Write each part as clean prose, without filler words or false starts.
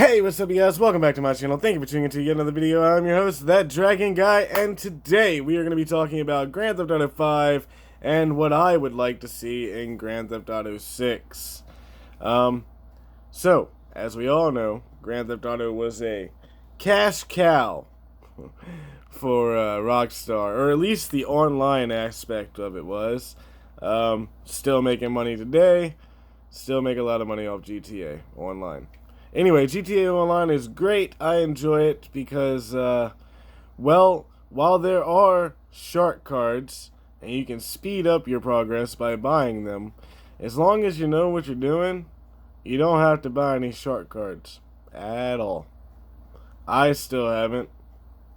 Hey, what's up, you guys? Welcome back to my channel. Thank you for tuning into yet another video. I'm your host, That Dragon Guy, and today we are going to be talking about Grand Theft Auto 5 and what I would like to see in Grand Theft Auto 6. So, as we all know, Grand Theft Auto was a cash cow for Rockstar, or at least the online aspect of it was. Still making money today, still make a lot of money off GTA Online. Anyway, GTA Online is great. I enjoy it because, well, while there are shark cards, and you can speed up your progress by buying them, as long as you know what you're doing, you don't have to buy any shark cards at all. I still haven't,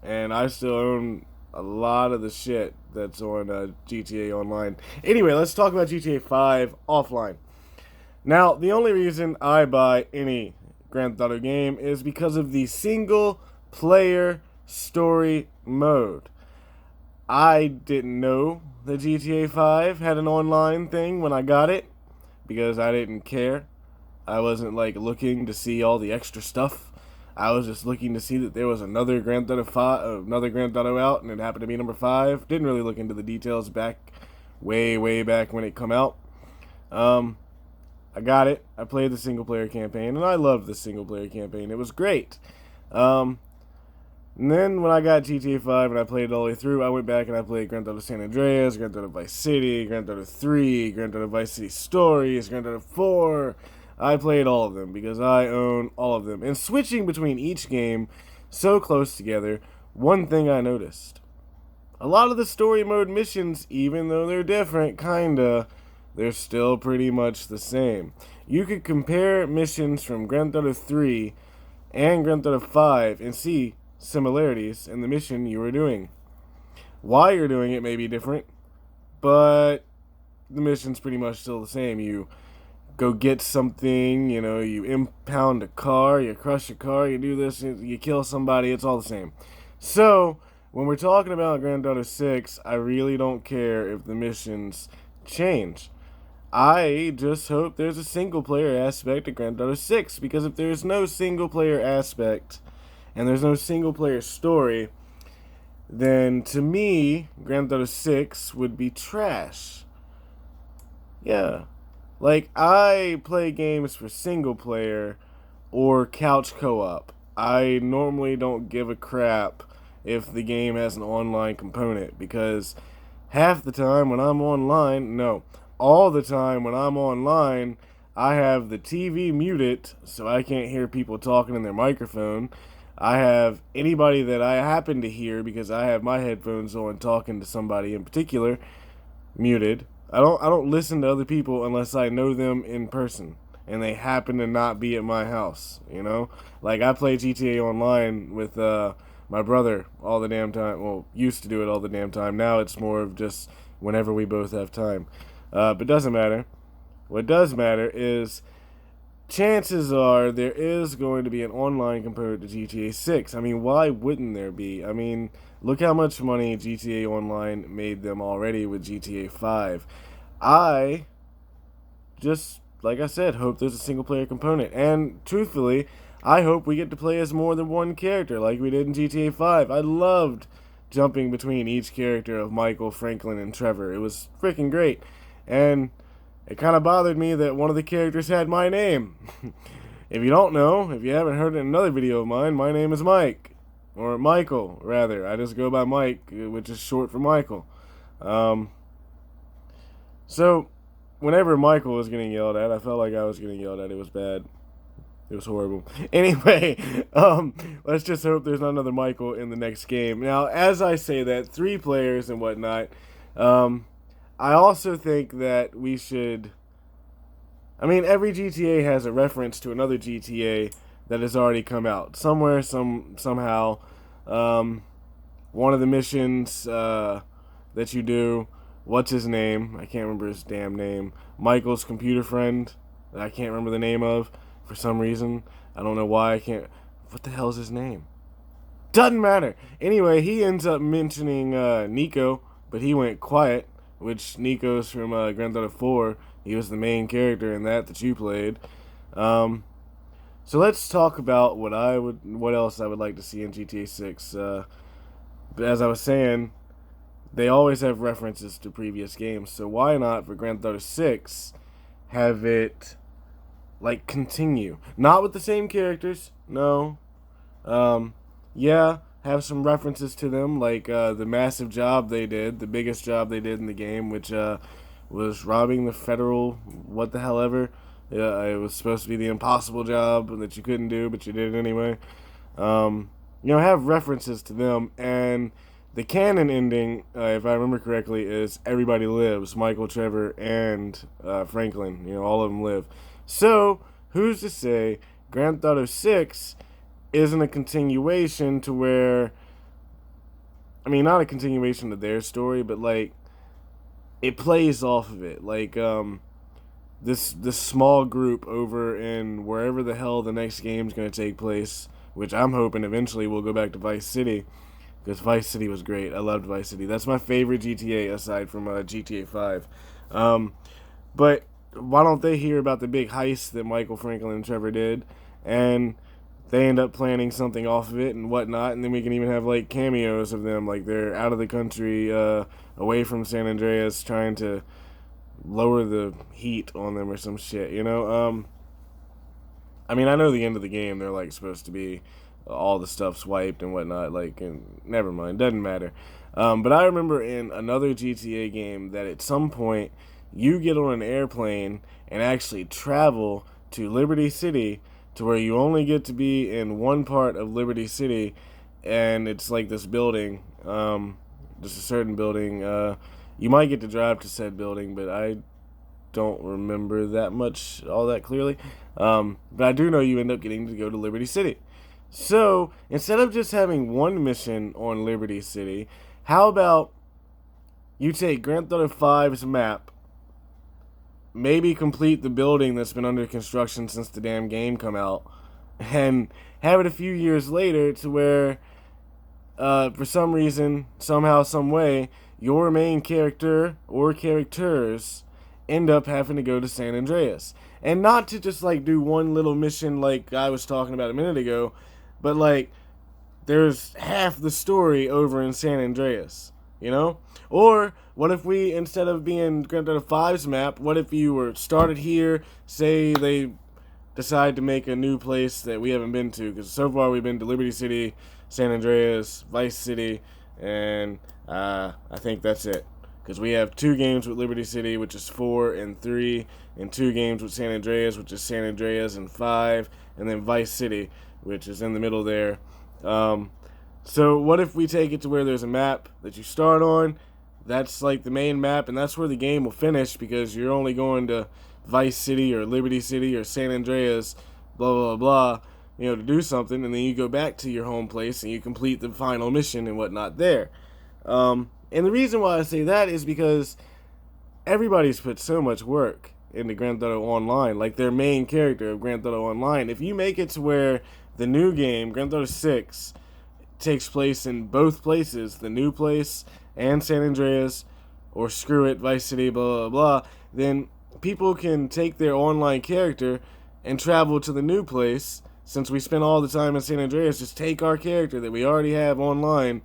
and I still own a lot of the shit that's on GTA Online. Anyway, let's talk about GTA 5 offline. Now, the only reason I buy any Grand Theft Auto game is because of the single player story mode. I didn't know that GTA 5 had an online thing when I got it because I didn't care. I wasn't like looking to see all the extra stuff. I was just looking to see that there was another Grand Theft Auto out, and it happened to be number 5. Didn't really look into the details back way back when it come out. I got it. I played the single-player campaign, and I loved the single-player campaign. It was great. And then when I got GTA 5 and I played it all the way through, I went back and I played Grand Theft Auto San Andreas, Grand Theft Auto Vice City, Grand Theft Auto 3, Grand Theft Auto Vice City Stories, Grand Theft Auto 4. I played all of them because I own all of them. And switching between each game so close together, one thing I noticed. A lot of the story mode missions, even though they're different, kinda, they're still pretty much the same. You could compare missions from Grand Theft Auto 3 and Grand Theft Auto 5 and see similarities in the mission you were doing. Why you're doing it may be different, but the mission's pretty much still the same. You go get something, you impound a car, you crush a car, you do this, you kill somebody, it's all the same. So, when we're talking about Grand Theft Auto 6, I really don't care if the missions change. I just hope there's a single-player aspect to Grand Theft Auto 6, because if there's no single-player aspect, and there's no single-player story, then to me, Grand Theft Auto 6 would be trash. Yeah. Like, I play games for single-player or couch co-op. I normally don't give a crap if the game has an online component, because half the time when I'm online, all the time when I'm online, I have the TV muted so I can't hear people talking in their microphone. I have anybody that I happen to hear because I have my headphones on talking to somebody in particular muted. I don't listen to other people unless I know them in person and they happen to not be at my house, Like I play GTA Online with my brother all the damn time. Well, used to do it all the damn time. Now it's more of just whenever we both have time. But it doesn't matter. What does matter is chances are there is going to be an online component to GTA 6. I mean, why wouldn't there be? I mean, look how much money GTA Online made them already with GTA 5. I just, like I said, hope there's a single-player component. And truthfully, I hope we get to play as more than one character like we did in GTA 5. I loved jumping between each character of Michael, Franklin, and Trevor. It was freaking great. And it kind of bothered me that one of the characters had my name. If you don't know, if you haven't heard it in another video of mine, my name is Mike. Or Michael, rather. I just go by Mike, which is short for Michael. So, whenever Michael was getting yelled at, I felt like I was getting yelled at. It was bad. It was horrible. Anyway, let's just hope there's not another Michael in the next game. Now, as I say that, 3 players and whatnot, I also think that we should... I mean, every GTA has a reference to another GTA that has already come out. Somewhere, somehow, one of the missions that you do, what's his name? I can't remember his damn name. Michael's computer friend that I can't remember the name of for some reason. I don't know why I can't... What the hell's his name? Doesn't matter. Anyway, he ends up mentioning Nico, but he went quiet. Which Nico's from Grand Theft Auto 4. He was the main character in that you played. So let's talk about what else I would like to see in GTA 6. But as I was saying, they always have references to previous games. So why not for Grand Theft Auto 6 have it like continue? Not with the same characters, no. Um, yeah, have some references to them, like the massive job they did, the biggest job they did in the game, which was robbing the federal what the hell ever. Yeah, it was supposed to be the impossible job that you couldn't do, but you did it anyway. Have references to them, and the canon ending, if I remember correctly, is everybody lives. Michael, Trevor, and Franklin. All of them live. So who's to say Grand Theft Auto 6 isn't a continuation to where, I mean, not a continuation of their story, but like it plays off of it. Like this small group over in wherever the hell the next game's going to take place, which I'm hoping eventually we'll go back to Vice City, because Vice City was great. I loved Vice City. That's my favorite GTA aside from GTA 5. But why don't they hear about the big heist that Michael, Franklin, and Trevor did, and they end up planning something off of it and whatnot, and then we can even have like cameos of them, like they're out of the country, away from San Andreas, trying to lower the heat on them or some shit. I mean, I know the end of the game they're like supposed to be all the stuff's wiped and whatnot, like, and never mind, doesn't matter. But I remember in another GTA game that at some point you get on an airplane and actually travel to Liberty City, to where you only get to be in one part of Liberty City, and it's like this building, just a certain building. You might get to drive to said building, but I don't remember that much, all that clearly. But I do know you end up getting to go to Liberty City. So instead of just having one mission on Liberty City, how about you take Grand Theft Auto 5's map, maybe complete the building that's been under construction since the damn game come out, and have it a few years later to where, for some reason, somehow, some way, your main character or characters end up having to go to San Andreas. And not to just like do one little mission like I was talking about a minute ago, but like there's half the story over in San Andreas, Or what if we, instead of being Grand Theft Auto 5's map, what if you were started here, say they decide to make a new place that we haven't been to, because so far we've been to Liberty City, San Andreas, Vice City, and I think that's it. Because we have 2 games with Liberty City, which is 4 and 3, and 2 games with San Andreas, which is San Andreas and 5, and then Vice City, which is in the middle there. So what if we take it to where there's a map that you start on, that's like the main map, and that's where the game will finish, because you're only going to Vice City or Liberty City or San Andreas, blah, blah, blah, to do something, and then you go back to your home place and you complete the final mission and whatnot there. And the reason why I say that is because everybody's put so much work into Grand Theft Auto Online, like their main character of Grand Theft Auto Online. If you make it to where the new game, Grand Theft Auto 6, takes place in both places, the new place and San Andreas, or screw it, Vice City, blah, blah, blah, then people can take their online character and travel to the new place. Since we spent all the time in San Andreas, just take our character that we already have online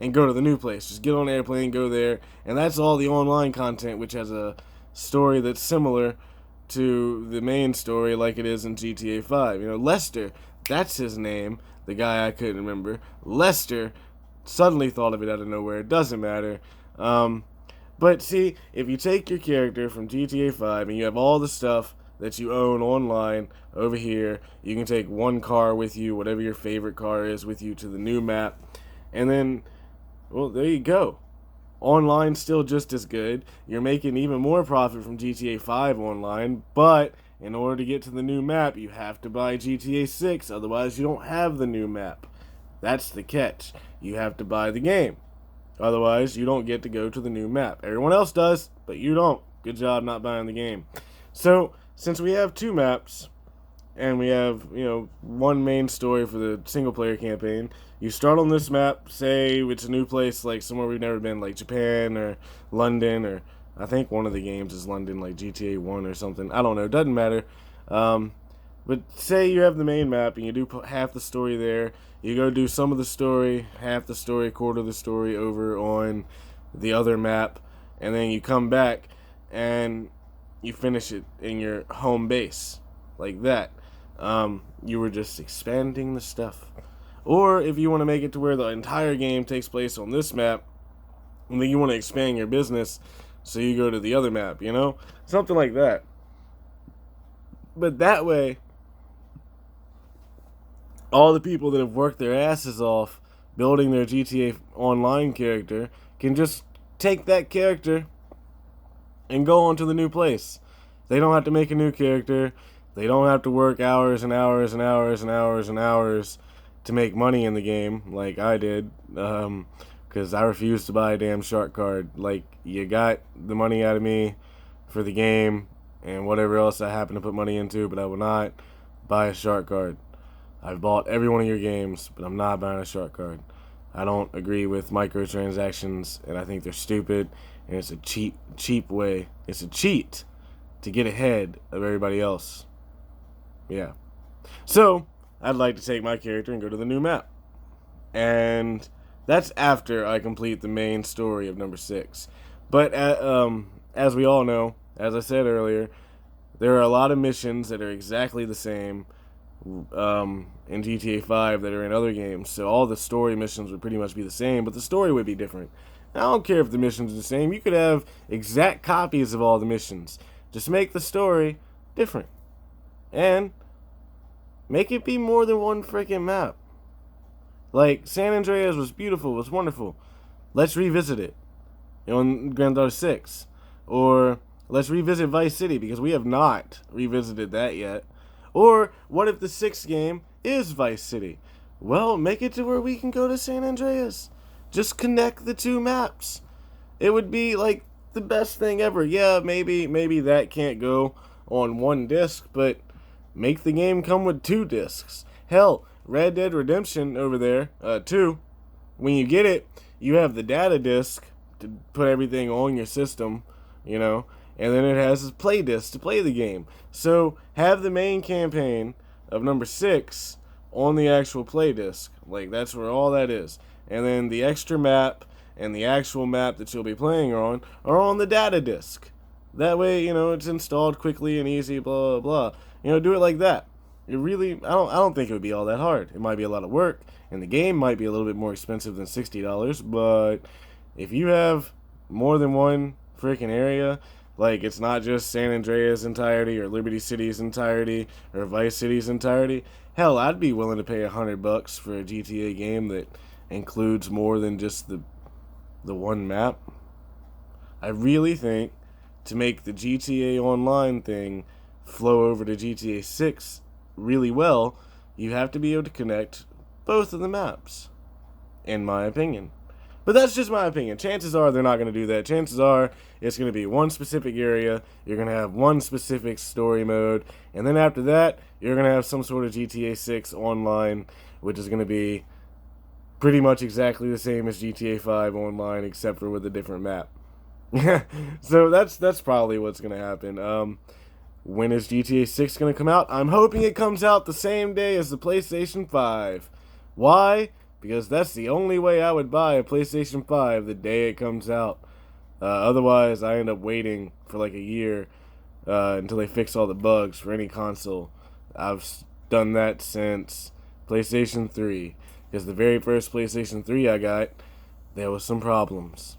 and go to the new place. Just get on an airplane, go there, and that's all the online content, which has a story that's similar to the main story like it is in GTA 5. Lester, that's his name, the guy I couldn't remember. Lester, suddenly thought of it out of nowhere. It doesn't matter. But see, if you take your character from GTA 5 and you have all the stuff that you own online over here, you can take one car with you, whatever your favorite car is, with you to the new map, and then, well, there you go. Online still just as good. You're making even more profit from GTA 5 online, but in order to get to the new map, you have to buy GTA 6, otherwise you don't have the new map. That's the catch. You have to buy the game. Otherwise, you don't get to go to the new map. Everyone else does, but you don't. Good job not buying the game. So, since we have 2 maps, and we have, one main story for the single-player campaign, you start on this map, say it's a new place, like somewhere we've never been, like Japan or London, or I think one of the games is London, like GTA 1 or something. I don't know, doesn't matter. But say you have the main map and you do half the story there. You go do some of the story, half the story, quarter of the story over on the other map. And then you come back and you finish it in your home base. Like that. You were just expanding the stuff. Or if you want to make it to where the entire game takes place on this map, and then you want to expand your business, so you go to the other map, you know? Something like that. But that way, all the people that have worked their asses off building their GTA Online character can just take that character and go on to the new place. They don't have to make a new character. They don't have to work hours and hours and hours and hours and hours to make money in the game like I did, because I refused to buy a damn shark card. Like, you got the money out of me for the game and whatever else I happen to put money into, but I will not buy a shark card. I've bought every one of your games, but I'm not buying a shark card. I don't agree with microtransactions, and I think they're stupid, and it's a cheap way. It's a cheat to get ahead of everybody else. Yeah. So, I'd like to take my character and go to the new map. And that's after I complete the main story of number 6. But as we all know, as I said earlier, there are a lot of missions that are exactly the same in GTA 5 that are in other games. So all the story missions would pretty much be the same, but the story would be different. I don't care if the missions are the same. You could have exact copies of all the missions. Just make the story different. And make it be more than one freaking map. Like, San Andreas was beautiful, was wonderful. Let's revisit it on Grand Theft Auto 6. Or let's revisit Vice City, because we have not revisited that yet. Or what if the 6th game is Vice City? Well, make it to where we can go to San Andreas. Just connect the two maps. It would be like the best thing ever. Yeah, maybe that can't go on one disc, but make the game come with 2 discs. Hell, Red Dead Redemption over there, 2. When you get it, you have the data disc to put everything on your system, you know, and then it has a play disc to play the game. So have the main campaign of number 6 on the actual play disc. Like, that's where all that is. And then the extra map and the actual map that you'll be playing on are on the data disc. That way, you know, it's installed quickly and easy, blah, blah, blah. You know, do it like that. It really, I don't think it would be all that hard. It might be a lot of work, and the game might be a little bit more expensive than $60, but if you have more than one freaking area, like, it's not just San Andreas' entirety, or Liberty City's entirety, or Vice City's entirety, hell, I'd be willing to pay $100 for a GTA game that includes more than just the one map. I really think to make the GTA Online thing flow over to GTA 6 really well, you have to be able to connect both of the maps, in my opinion. But that's just my opinion. Chances are they're not going to do that. Chances are it's going to be one specific area, you're going to have one specific story mode, and then after that, you're going to have some sort of GTA 6 Online, which is going to be pretty much exactly the same as GTA 5 Online, except for with a different map. So that's probably what's going to happen. When is GTA 6 going to come out? I'm hoping it comes out the same day as the PlayStation 5. Why? Because that's the only way I would buy a PlayStation 5 the day it comes out. Otherwise, I end up waiting for like a year until they fix all the bugs for any console. I've done that since PlayStation 3. Because the very first PlayStation 3 I got, there was some problems.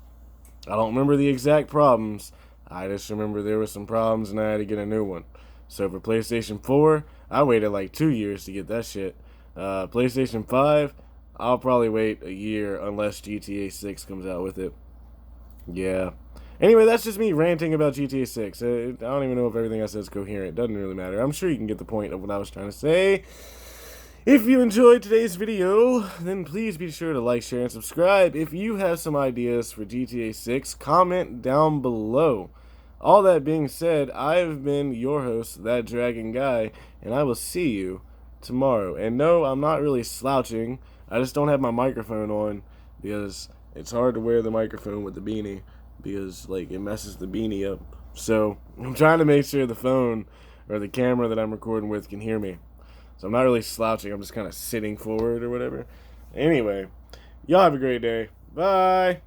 I don't remember the exact problems. I just remember there were some problems and I had to get a new one. So for PlayStation 4, I waited like 2 years to get that shit. PlayStation 5, I'll probably wait a year unless GTA 6 comes out with it. Yeah. Anyway, that's just me ranting about GTA 6. I don't even know if everything I said is coherent. It doesn't really matter. I'm sure you can get the point of what I was trying to say. If you enjoyed today's video, then please be sure to like, share, and subscribe. If you have some ideas for GTA 6, comment down below. All that being said, I've been your host, That Dragon Guy, and I will see you tomorrow. And no, I'm not really slouching. I just don't have my microphone on because it's hard to wear the microphone with the beanie because, like, it messes the beanie up. So I'm trying to make sure the phone or the camera that I'm recording with can hear me. So I'm not really slouching. I'm just kind of sitting forward or whatever. Anyway, y'all have a great day. Bye.